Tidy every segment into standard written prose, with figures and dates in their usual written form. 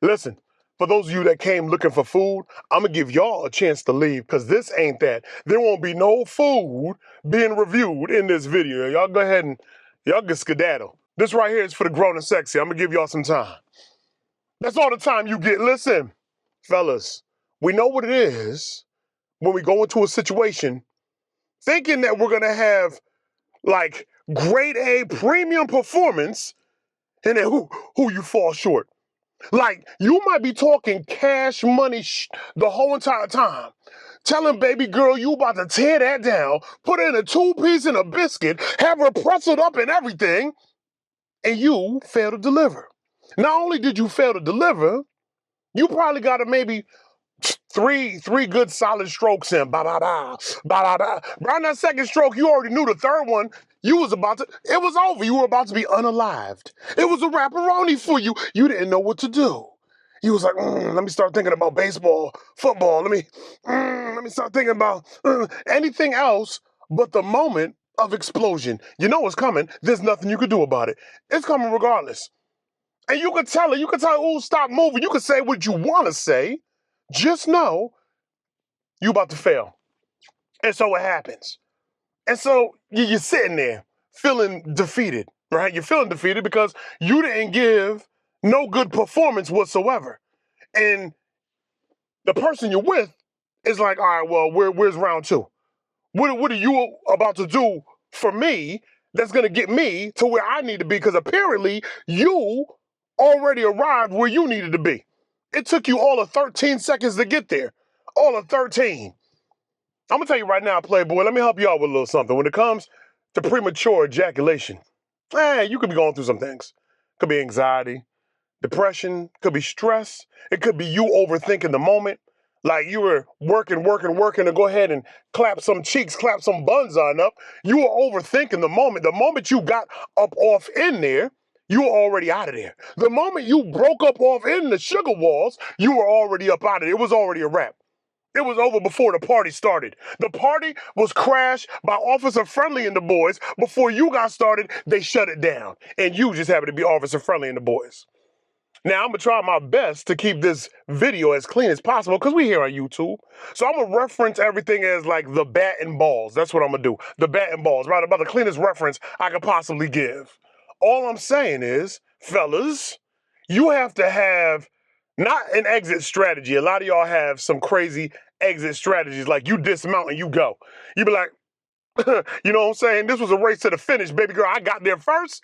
Listen, for those of you that came looking for food, I'm going to give y'all a chance to leave because this ain't that. There won't be no food being reviewed in this video. Y'all go ahead and y'all get skedaddle. This right here is for the grown and sexy. I'm going to give y'all some time. That's all the time you get. Listen, fellas, we know what it is when we go into a situation thinking that we're going to have like grade A premium performance and then who you fall short. Like, you might be talking cash money the whole entire time. Telling baby girl you about to tear that down, put in a 2-piece and a biscuit, have her press it up and everything, and you fail to deliver. Not only did you fail to deliver, you probably got to maybe three good solid strokes in. Ba-da-da, ba-da-da. Around that second stroke, you already knew the third one, it was over. You were about to be unalived. It was a wrapperoni for you. You didn't know what to do. You was like, let me start thinking about baseball, football. Let me start thinking about anything else but the moment of explosion. You know it's coming. There's nothing you could do about it. It's coming regardless. And you could tell her, oh, stop moving. You could say what you want to say. Just know you about to fail. And so it happens. And so you're sitting there feeling defeated, right? You're feeling defeated because you didn't give no good performance whatsoever. And the person you're with is like, all right, well, where's round two? What are you about to do for me that's going to get me to where I need to be? Because apparently you already arrived where you needed to be. It took you all of 13 seconds to get there. All of 13. I'm going to tell you right now, Playboy, let me help you out with a little something. When it comes to premature ejaculation, you could be going through some things. Could be anxiety, depression, could be stress. It could be you overthinking the moment. Like you were working to go ahead and clap some cheeks, clap some buns on up. You were overthinking the moment. The moment you got up off in there, you were already out of there. The moment you broke up off in the sugar walls, you were already up out of there. It was already a wrap. It was over before the party started. The party was crashed by Officer Friendly and the boys. Before you got started, they shut it down. And you just happened to be Officer Friendly and the boys. Now, I'm going to try my best to keep this video as clean as possible because we here on YouTube. So I'm going to reference everything as like the bat and balls. That's what I'm going to do. The bat and balls, right? About the cleanest reference I could possibly give. All I'm saying is, fellas, you have to have not an exit strategy. A lot of y'all have some crazy exit strategies like you dismount and you go. You be like, you know what I'm saying? This was a race to the finish, baby girl. I got there first.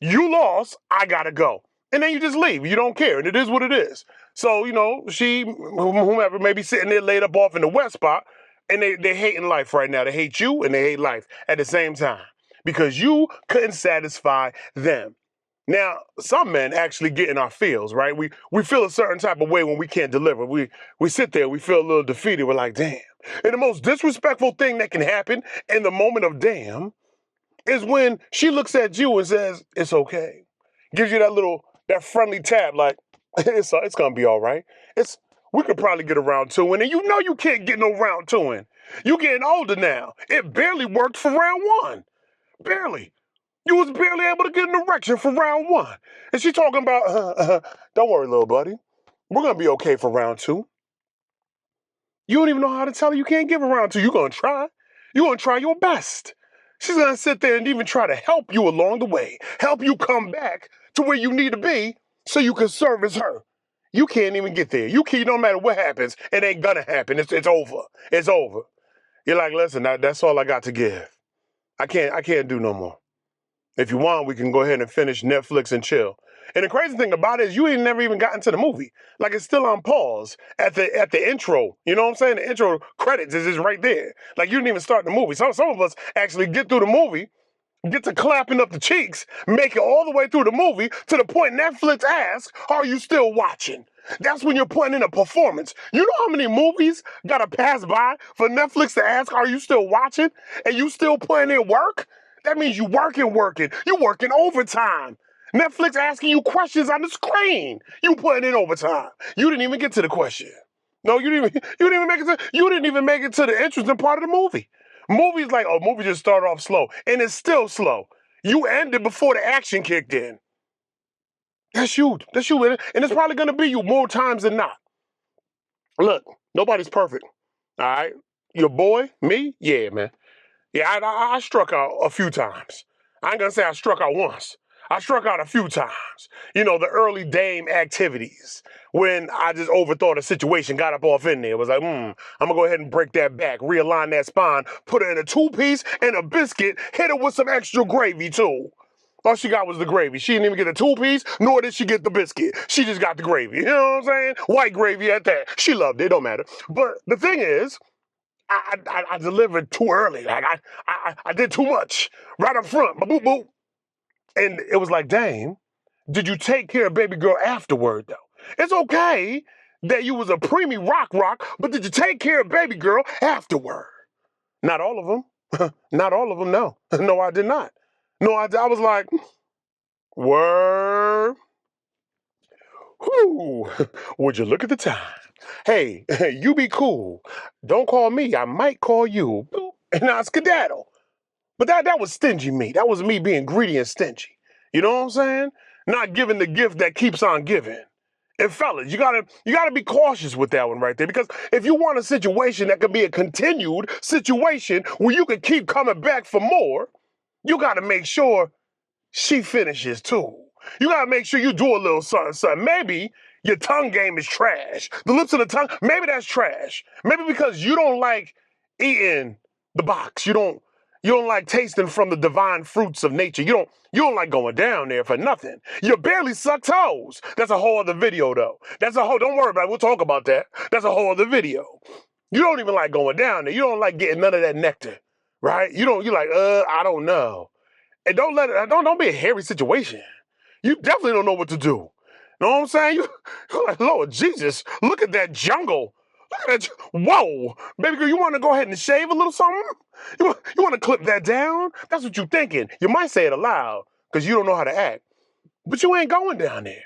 You lost. I got to go. And then you just leave. You don't care. And it is what it is. So, whomever may be sitting there laid up off in the west spot, and they hating life right now. They hate you and they hate life at the same time because you couldn't satisfy them. Now, some men actually get in our feels, right? We feel a certain type of way when we can't deliver. We sit there, we feel a little defeated. We're like, damn. And the most disrespectful thing that can happen in the moment of damn is when she looks at you and says, it's okay. Gives you that friendly tap, like, it's gonna be all right. We could probably get a round two in, and you know you can't get no round two in. You getting older now. It barely worked for round one. Barely. You was barely able to get an erection for round one. And she talking about, don't worry, little buddy. We're going to be okay for round two. You don't even know how to tell her you can't give a round two. You're going to try. You're going to try your best. She's going to sit there and even try to help you along the way. Help you come back to where you need to be so you can service her. You can't even get there. No matter what happens, it ain't going to happen. It's over. It's over. You're like, listen, that's all I got to give. I can't do no more. If you want, we can go ahead and finish Netflix and chill. And the crazy thing about it is you ain't never even gotten to the movie. Like it's still on pause at the intro. You know what I'm saying? The intro credits is just right there. Like you didn't even start the movie. Some of us actually get through the movie, get to clapping up the cheeks, make it all the way through the movie to the point Netflix asks, are you still watching? That's when you're putting in a performance. You know how many movies gotta pass by for Netflix to ask, are you still watching? And you still putting in work? That means you working. You working overtime. Netflix asking you questions on the screen. You putting in overtime. You didn't even get to the question. No, you didn't even make it to the interesting part of the movie. Movies like, movie just started off slow. And it's still slow. You ended before the action kicked in. That's you. That's you. And it's probably going to be you more times than not. Look, nobody's perfect. All right. Your boy, me, yeah, man. Yeah, I struck out a few times. I ain't gonna say I struck out once. I struck out a few times. You know, the early Daym activities when I just overthought a situation, got up off in there. Was like, I'm gonna go ahead and break that back, realign that spine, put her in a two-piece and a biscuit, hit her with some extra gravy too. All she got was the gravy. She didn't even get a two-piece, nor did she get the biscuit. She just got the gravy. You know what I'm saying? White gravy at that. She loved it. Don't matter. But the thing is, I delivered too early. Like I did too much right up front. Boop, boop. And it was like, dang, did you take care of baby girl afterward though? It's okay that you was a preemie rock, but did you take care of baby girl afterward? Not all of them. Not all of them, no. No, I did not. No, I was like, word. Whoo, would you look at the time? Hey, you be cool. Don't call me. I might call you. Boop, and I skedaddle. But that was stingy me. That was me being greedy and stingy. You know what I'm saying? Not giving the gift that keeps on giving. And fellas, you gotta be cautious with that one right there. Because if you want a situation that can be a continued situation where you can keep coming back for more, you gotta make sure she finishes too. You gotta make sure you do a little something. Maybe your tongue game is trash. The lips of the tongue, maybe that's trash. Maybe because you don't like eating the box. You don't like tasting from the divine fruits of nature. You don't like going down there for nothing. You barely suck toes. That's a whole other video though. Don't worry about it. We'll talk about that. That's a whole other video. You don't even like going down there. You don't like getting none of that nectar, right? You're like, I don't know. And don't be a hairy situation. You definitely don't know what to do. Know what I'm saying? You're like, Lord Jesus, look at that jungle. Look at that. Whoa. Baby girl, you want to go ahead and shave a little something? You want to clip that down? That's what you're thinking. You might say it aloud because you don't know how to act. But you ain't going down there.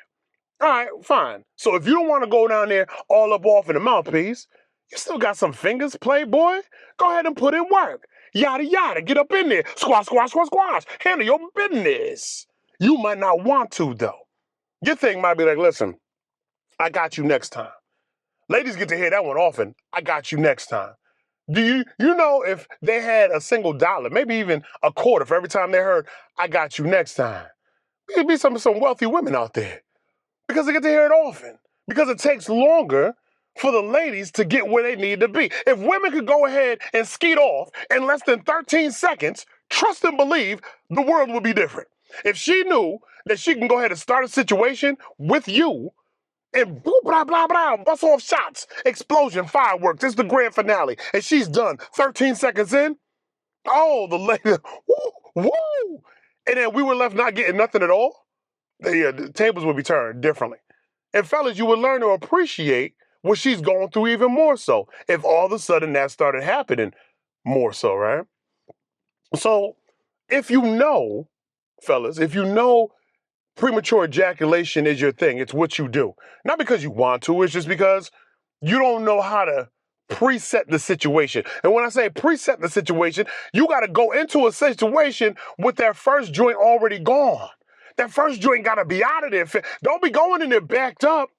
All right, fine. So if you don't want to go down there all up off in the mouthpiece, you still got some fingers, playboy. Go ahead and put in work. Yada, yada. Get up in there. Squash, squash, squash, squash. Handle your business. You might not want to, though. Your thing might be like, listen, I got you next time. Ladies get to hear that one often. I got you next time. Do you know if they had a single dollar, maybe even a quarter for every time they heard, I got you next time? There'd be some wealthy women out there because they get to hear it often. Because it takes longer for the ladies to get where they need to be. If women could go ahead and skeet off in less than 13 seconds, trust and believe the world would be different. If she knew that she can go ahead and start a situation with you and blah, blah, blah, blah, bust off shots, explosion, fireworks, it's the grand finale, and she's done 13 seconds in, oh, the lady, woo, woo, and then we were left not getting nothing at all, the tables would be turned differently. And fellas, you would learn to appreciate what she's going through even more so if all of a sudden that started happening more so, right? So if you know, fellas, if you know premature ejaculation is your thing, it's what you do. Not because you want to, it's just because you don't know how to preset the situation. And when I say preset the situation, you got to go into a situation with that first joint already gone. That first joint got to be out of there. Don't be going in there backed up,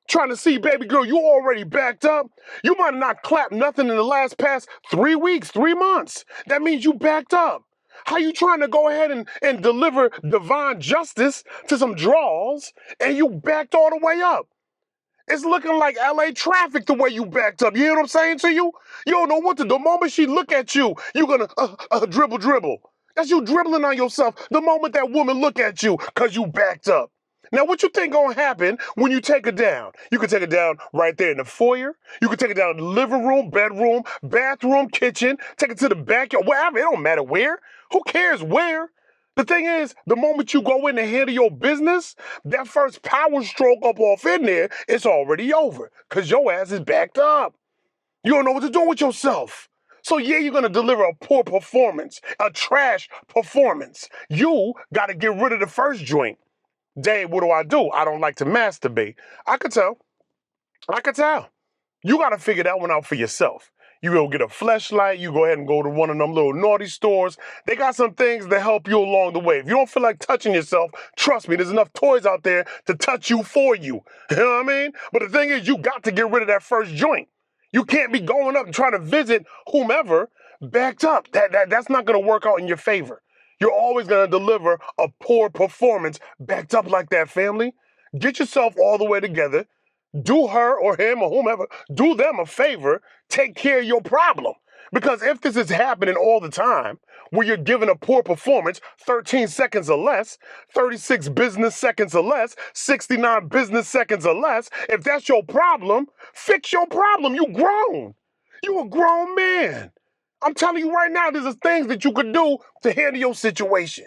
trying to see, baby girl, you already backed up. You might not clap nothing in the past 3 weeks, 3 months. That means you backed up. How you trying to go ahead and deliver divine justice to some draws and you backed all the way up? It's looking like LA traffic the way you backed up. You hear what I'm saying to you? You don't know what to do. The moment she look at you, you're going to dribble. That's you dribbling on yourself the moment that woman look at you because you backed up. Now, what you think gonna happen when you take her down? You can take her down right there in the foyer. You can take her down in the living room, bedroom, bathroom, kitchen. Take her to the backyard, wherever. It don't matter where. Who cares where? The thing is, the moment you go in and handle your business, that first power stroke up off in there, it's already over because your ass is backed up. You don't know what to do with yourself. So yeah, you're going to deliver a poor performance, a trash performance. You got to get rid of the first joint. Dave, what do? I don't like to masturbate. I could tell. You got to figure that one out for yourself. You go get a fleshlight. You go ahead and go to one of them little naughty stores. They got some things to help you along the way. If you don't feel like touching yourself, trust me, there's enough toys out there to touch you for you. You know what I mean? But the thing is, you got to get rid of that first joint. You can't be going up and trying to visit whomever backed up. That's not going to work out in your favor. You're always going to deliver a poor performance backed up like that, family. Get yourself all the way together. Do her or him or whomever, do them a favor. Take care of your problem. Because if this is happening all the time, where you're giving a poor performance, 13 seconds or less, 36 business seconds or less, 69 business seconds or less, if that's your problem, fix your problem. You grown. You a grown man. I'm telling you right now, there's things that you could do to handle your situation.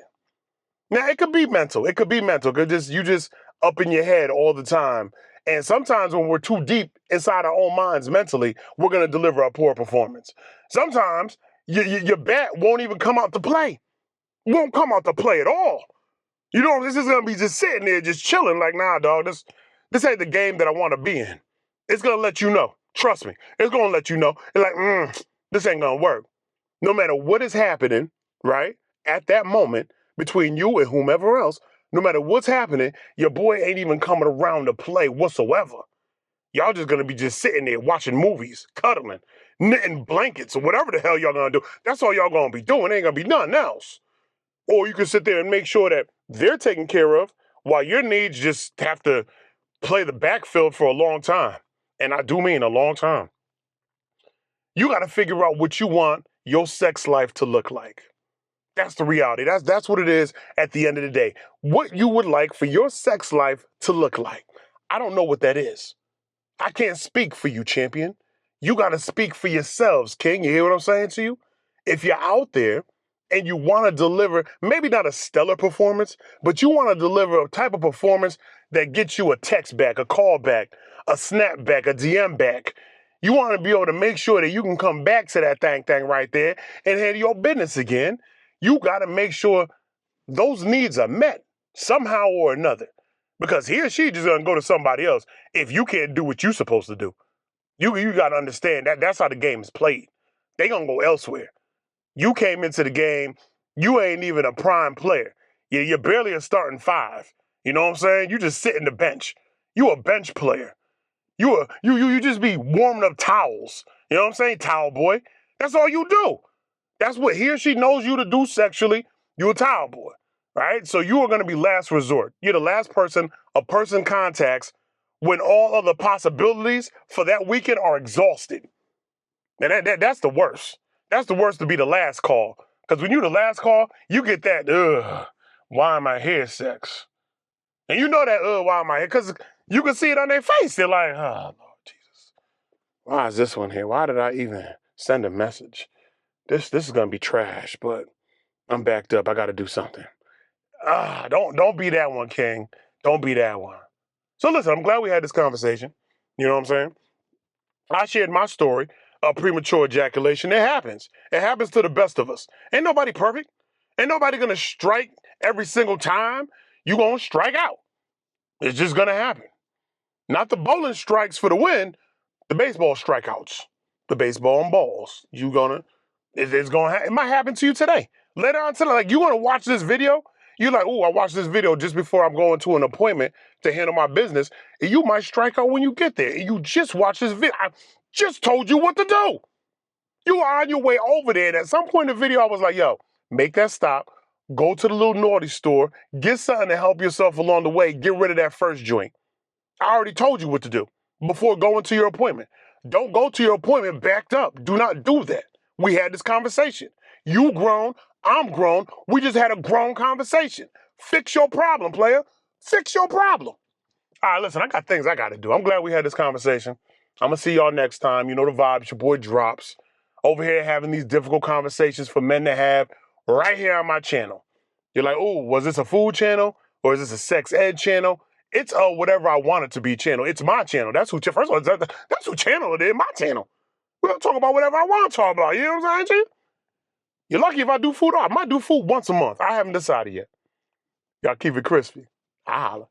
Now, it could be mental. It could be mental. You just up in your head all the time. And sometimes when we're too deep inside our own minds mentally, we're going to deliver a poor performance. Sometimes your bat won't even come out to play. Won't come out to play at all. You know, this is going to be just sitting there, just chilling like, nah, dog, this ain't the game that I want to be in. It's going to let you know. Trust me. It's going to let you know. It's like, this ain't going to work. No matter what is happening, right, at that moment between you and whomever else, no matter what's happening, your boy ain't even coming around to play whatsoever. Y'all just going to be just sitting there watching movies, cuddling, knitting blankets, or whatever the hell y'all going to do. That's all y'all going to be doing. Ain't going to be nothing else. Or you can sit there and make sure that they're taken care of while your needs just have to play the backfield for a long time. And I do mean a long time. You got to figure out what you want your sex life to look like. That's the reality. That's what it is at the end of the day. What you would like for your sex life to look like. I don't know what that is. I can't speak for you, champion. You got to speak for yourselves, King. You hear what I'm saying to you? If you're out there and you want to deliver, maybe not a stellar performance, but you want to deliver a type of performance that gets you a text back, a call back, a snap back, a DM back. You want to be able to make sure that you can come back to that thing right there and handle your business again. You got to make sure those needs are met somehow or another. Because he or she just going to go to somebody else if you can't do what you're supposed to do. You got to understand that that's how the game is played. They going to go elsewhere. You came into the game, you ain't even a prime player. You're barely a starting five. You know what I'm saying? You just sit in the bench. You a bench player. You just be warming up towels. You know what I'm saying? Towel boy. That's all you do. That's what he or she knows you to do sexually. You a towel boy, right? So you are going to be last resort. You're the last person a person contacts when all other possibilities for that weekend are exhausted. And that's the worst. That's the worst to be the last call. Because when you're the last call, you get that, why am I here sex? And you know that, why am I here? Because you can see it on their face. They're like, oh, Lord Jesus. Why is this one here? Why did I even send a message? This is going to be trash, but I'm backed up. I got to do something. Don't be that one, King. Don't be that one. So listen, I'm glad we had this conversation. You know what I'm saying? I shared my story of premature ejaculation. It happens. It happens to the best of us. Ain't nobody perfect. Ain't nobody going to strike every single time. You going to strike out. It's just going to happen. Not the bowling strikes for the win, the baseball strikeouts. The baseball and balls. It might happen to you today. Later on today, like you want to watch this video, you're like, I watched this video just before I'm going to an appointment to handle my business, and you might strike out when you get there. And you just watch this video. I just told you what to do. You are on your way over there, and at some point in the video, I was like, yo, make that stop, go to the little naughty store, get something to help yourself along the way, get rid of that first joint. I already told you what to do before going to your appointment. Don't go to your appointment backed up. Do not do that. We had this conversation. You grown, I'm grown. We just had a grown conversation. Fix your problem, player. Fix your problem. All right, listen, I got things I got to do. I'm glad we had this conversation. I'm going to see y'all next time. You know the vibes. Your boy Drops. Over here having these difficult conversations for men to have right here on my channel. You're like, was this a food channel or is this a sex ed channel? It's whatever I want it to be channel. It's my channel. That's who, first of all, that's who channel it is, my channel. We're going to talk about whatever I want to talk about. You know what I'm saying, G? You're lucky if I do food. I might do food once a month. I haven't decided yet. Y'all keep it crispy. I holla.